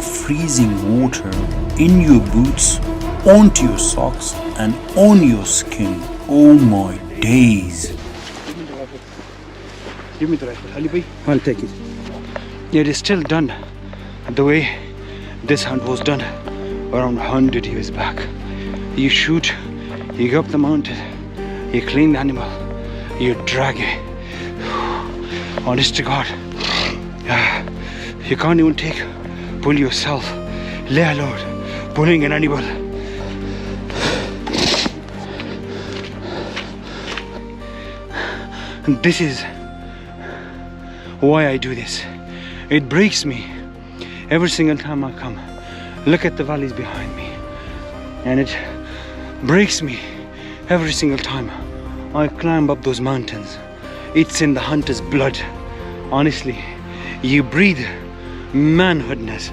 freezing water in your boots, onto your socks, and on your skin. Oh my days. Give me the rifle, Ali bhai. I'll take it. It is still done the way this hunt was done around 100 years back. You shoot, you go up the mountain, you clean the animal, you drag it. Honest to God, you can't even pull yourself, lay alone, pulling an animal. And this is why I do this. It breaks me every single time I come. Look at the valleys behind me, and it breaks me every single time I climb up those mountains. It's in the hunter's blood. Honestly, you breathe manhoodness.